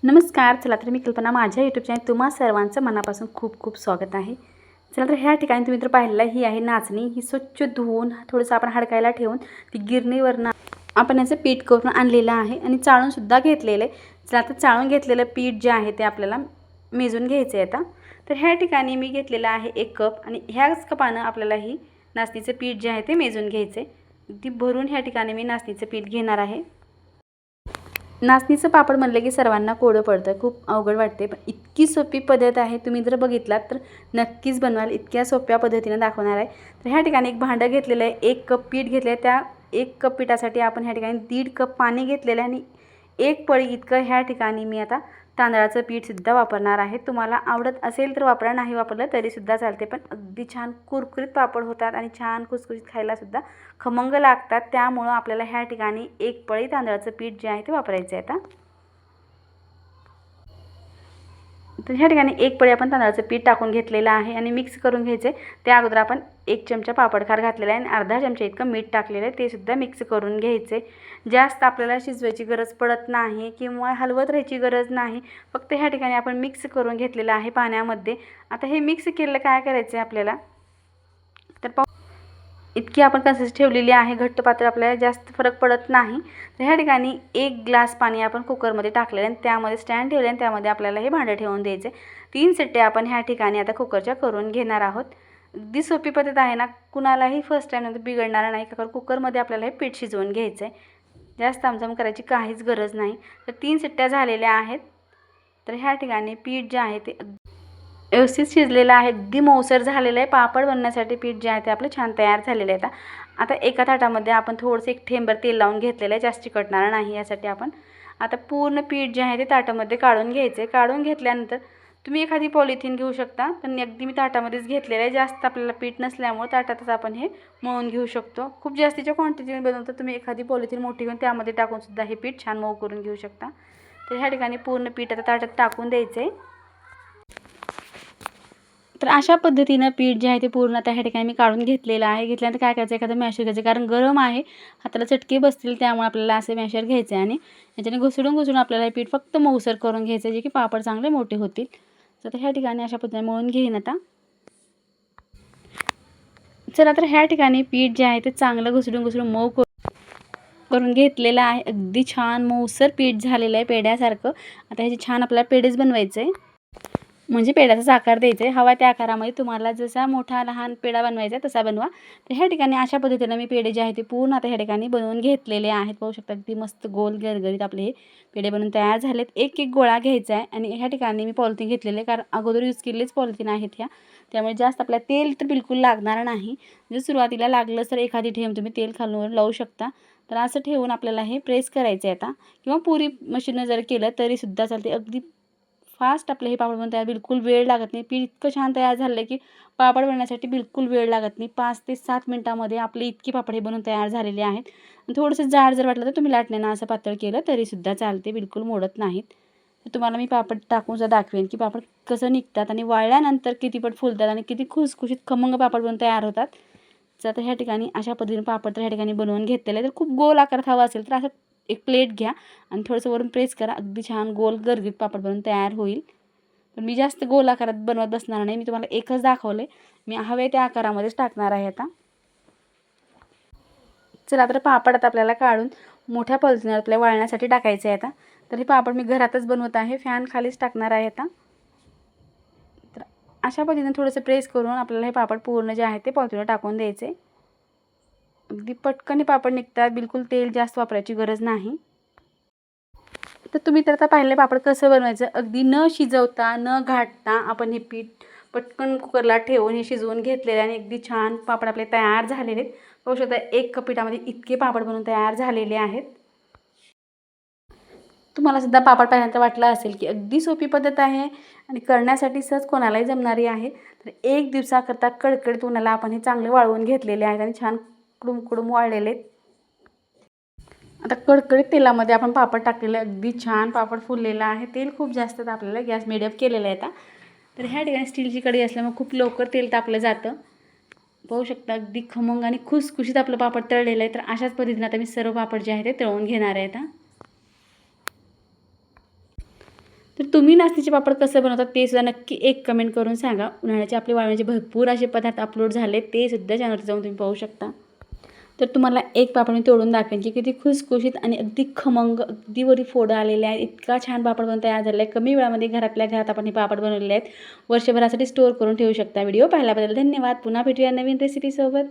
नमस्कार. चला तर मी कल्पना, माझ्या यूट्यूब चॅनल तुम्हा सर्वांचं मनापासून खूप खूप स्वागत आहे. चला तर ह्या ठिकाणी तुम्ही तर पाहिलेलं ही आहे नाचणी. ही स्वच्छ धुवून थोडंसं आपण हडकायला ठेवून ती गिरणीवरनं आपण याचं पीठ करून आणलेलं आहे आणि चाळूनसुद्धा घेतलेलं आहे. चला तर चाळून घेतलेलं पीठ जे आहे ते आपल्याला मेजून घ्यायचं आहे आता. तर ह्या ठिकाणी मी घेतलेलं आहे 1 कप आणि ह्याच कपानं आपल्याला ही नाचणीचं पीठ जे आहे ते मेजून घ्यायचं आहे. ती भरून ह्या ठिकाणी मी नाचणीचं पीठ घेणार आहे. नाचणीचं पापड म्हणलं की सर्वांना कोडं पडतं, खूप अवघड वाटते, पण इतकी सोपी पद्धत आहे. तुम्ही जर बघितलात तर नक्कीच बनवाल. इतक्या सोप्या पद्धतीने दाखवणार आहे. तर ह्या ठिकाणी एक भांडं घेतलेलं आहे, 1 कप पीठ घेतलं आहे. त्या 1 कप पिठासाठी आपण ह्या ठिकाणी 1.5 कप पाणी घेतलेलं आहे आणि 1 पळी इतकं ह्या ठिकाणी मी आता तांदळाचं पीठसुद्धा वापरणार आहे. तुम्हाला आवडत असेल तर वापरा, नाही वापरलं तरीसुद्धा चालते, पण अगदी छान कुरकुरीत पापड होतात आणि छान खुसखुशीत खायलासुद्धा खमंग लागतात. त्यामुळं आपल्याला ह्या ठिकाणी 1 पळी तांदळाचं पीठ जे आहे ते वापरायचं आहे आता. तर ह्या ठिकाणी 1 पळी आपण तांदळाचं पीठ टाकून घेतलेलं आहे आणि मिक्स करून घ्यायचं आहे. त्या अगोदर आपण 1 चमचा पापडखार घातलेला आहे आणि अर्धा चमचा इतकं मीठ टाकलेलं आहे, ते सुद्धा मिक्स करून घ्यायचं आहे. जास्त आपल्याला शिजवायची गरज पडत नाही किंवा हलवत राहायची गरज नाही. फक्त ह्या ठिकाणी आपण मिक्स करून घेतलेलं आहे पाण्यामध्ये. आता हे मिक्स केलेलं काय करायचं आहे आपल्याला, तर इतकी आपण कन्सिस्टन्सी ठेवलेली आहे, घट्ट पातळ आपल्याला जास्त फरक पडत नाही. तर ह्या ठिकाणी 1 ग्लास पाणी आपण कुकरमध्ये टाकलेलं आणि त्यामध्ये स्टँड ठेवले आणि त्यामध्ये आपल्याला हे भांडं ठेवून द्यायचे. 3 शिट्ट्या आपण ह्या ठिकाणी आता कुकरच्या करून घेणार आहोत. अगदी सोपी पद्धत आहे ना, कुणालाही फर्स्ट टाईम नंतर बिघडणार नाही, कारण कुकरमध्ये आपल्याला हे पीठ शिजवून घ्यायचं आहे. जास्त आमचाम करायची काहीच गरज नाही. तर 3 शिट्ट्या झालेल्या आहेत. तर ह्या ठिकाणी पीठ जे आहे ते व्यवस्थित शिजलेलं आहे, अगदी मऊसर झालेलं आहे. पापड बनवण्यासाठी पीठ जे आहे ते आपलं छान तयार झालेलं आहे. आता एका ताटामध्ये आपण थोडंसं 1 थेंबर तेल लावून घेतलेलं आहे, जास्त चिकटणार नाही यासाठी. आपण आता पूर्ण पीठ जे आहे ते ताटामध्ये काढून घ्यायचं आहे. काढून घेतल्यानंतर तुम्ही एखादी पॉलिथिन घेऊ शकता, पण अगदी मी ताटामध्येच घेतलेलं आहे. जास्त आपल्याला पीठ नसल्यामुळे ताटातच आपण हे मळून घेऊ शकतो. खूप जास्तीच्या क्वांटिटीने बनवतं तुम्ही एखादी पॉलिथिन मोठी घेऊन त्यामध्ये टाकूनसुद्धा हे पीठ छान मऊ करून घेऊ शकता. तर ह्या ठिकाणी पूर्ण पीठ आता ताटात टाकून द्यायचं आहे. तर अशा पद्धतीनं पीठ जे आहे ते पूर्ण आता ह्या ठिकाणी मी काढून घेतलेलं आहे. घेतल्यानंतर काय करायचं, एखादं मॅशर घ्यायचं, कारण गरम आहे, हाताला चटके बसतील, त्यामुळे आपल्याला असे मॅशर घ्यायचे आणि याच्याने घुसडून आपल्याला हे पीठ फक्त मऊसर करून घ्यायचं, जे की पापड चांगले मोठे होतील. तर ह्या ठिकाणी अशा पद्धतीने मळून घेईन आता. चला तर ह्या ठिकाणी पीठ जे आहे ते चांगलं घुसडून मऊ करून घेतलेलं आहे. अगदी छान मऊसर पीठ झालेलं आहे पेढ्यासारखं. आता ह्याचे छान आपल्याला पेढेच बनवायचे आहे, म्हणजे पेढ्याचा आकार द्यायचा आहे. हवा त्या आकारामध्ये तुम्हाला जसा मोठा लहान पेढा बनवायचा आहे तसा बनवा. तर ह्या ठिकाणी अशा पद्धतीनं मी पेढे जे आहे ते पूर्ण आता ह्या ठिकाणी बनवून घेतलेले आहेत. पाहू शकता अगदी मस्त गोल गरगरीत आपले हे पेढे बनवून तयार झालेत. एक गोळा घ्यायचा आहे आणि ह्या ठिकाणी मी पॉलिथिन घेतलेले, कारण अगोदर यूज केलेलेच पॉलिथिन आहेत ह्या, त्यामुळे जास्त आपल्याला तेल तर बिलकुल लागणार नाही. जर सुरुवातीला लागलं तर एखादी ठेम तुम्ही तेल खालून लावू शकता. तर असं ठेवून आपल्याला हे प्रेस करायचं आहे आता, किंवा पुरी मशीननं जर केलं तरीसुद्धा चालते. अगदी फास्ट आपलं हे पापड बनवून तयार, बिलकुल वेळ लागत नाही. पीठ इतकं छान तयार झालं आहे की पापड बनवण्यासाठी बिलकुल वेळ लागत नाही. 5 ते 7 मिनटामध्ये आपले इतके पापड हे बनवून तयार झालेले आहेत. थोडंसं जाड जर वाटलं तर तुम्ही लाटण्यानं असं पातळ केलं तरीसुद्धा चालते, बिलकुल मोडत नाहीत. तर तुम्हाला मी पापड टाकूनसुद्धा दाखवेन की पापड कसं निघतात आणि वाळल्यानंतर किती पट फुलतात आणि किती खुसखुशीत खमंग पापड बनवून तयार होतात. तर ह्या ठिकाणी अशा पद्धतीने पापड तर ह्या ठिकाणी बनवून घेतलेले. तर खूप गोल आकारात हवा असेल तर असं एक प्लेट घ्या आणि थोडंसं वरून प्रेस करा, अगदी छान गोल गरगरीत पापड बनवून तयार होईल. पण मी जास्त गोल आकारात बनवत बसणार नाही, मी तुम्हाला एकच दाखवले. मी हवे त्या आकारामध्येच टाकणार आहे आता. चला तर पापड आता आपल्याला काढून मोठ्या पॉलिथिनवर आपल्याला वाळण्यासाठी टाकायचं आहे आता. तर हे पापड मी घरातच बनवत आहे, फॅन खालीच टाकणार आहे आता. तर अशा पद्धतीने थोडंसं प्रेस करून आपल्याला हे पापड पूर्ण जे आहे ते पॉलिथिनवर टाकून द्यायचे. अगदी पटकन पापड निघतात, बिलकुल तेल जास्त वापरायची गरज नाही. तर तुम्ही तर आता पाहिले पापड कसं बनवायचं, अगदी न शिजवता न घाटता आपण हे पीठ पटकन कुकरला ठेवून हे शिजवून घेतलेले आणि अगदी छान पापड आपले तयार झालेले आहेत. पाहू शकता 1 कप पिठामध्ये इतके पापड बनवून तयार झालेले आहेत. तुम्हाला सुद्धा पापड पाहिल्यानंतर वाटलं असेल की अगदी सोपी पद्धत आहे आणि करण्यासाठी सहज कोणालाही जमणारी आहे. तर 1 दिवसाकरता कडकडीत उन्हाला आपण हे चांगले वाळवून घेतलेले आहेत आणि छान कुडूम वाळलेले आहेत. आता कडकडीत तेलामध्ये आपण पापड टाकलेले, अगदी छान पापड फुललेला आहे. तेल खूप जास्त तापलेलं, गॅस मीडियम केलेला आहे आता. तर ह्या ठिकाणी स्टीलची कढई असल्यामुळे खूप लवकर तेल तापलं जातं. पाहू शकता अगदी खमंग आणि खुसखुशीत आपलं पापड तळलेलं आहे. तर अशाच पद्धतीने आता मी सर्व पापड जे आहे ते तळून घेणार आहे आता. तर तुम्ही नाचणीचे पापड कसं बनवतात ते सुद्धा नक्की एक कमेंट करून सांगा. उन्हाळ्याचे आपले वाळवण्याचे भरपूर असे पदार्थ अपलोड झाले, ते सुद्धा चॅनलवर जाऊन तुम्ही पाहू शकता. तर तुम्हाला एक पापड मी तोडून दाखवेन की किती खुसखुशीत आणि अगदी खमंग, अगदी वरी फोडं आलेले आहेत. इतका छान पापड बनवून तयार झालेला आहे. कमी वेळामध्ये घरातल्या घरात आपण हे पापड बनवलेले आहेत. वर्षभरासाठी स्टोअर करून ठेवू शकता. व्हिडिओ पाहिल्याबद्दल धन्यवाद. पुन्हा भेटूया नवीन रेसिपीसोबत.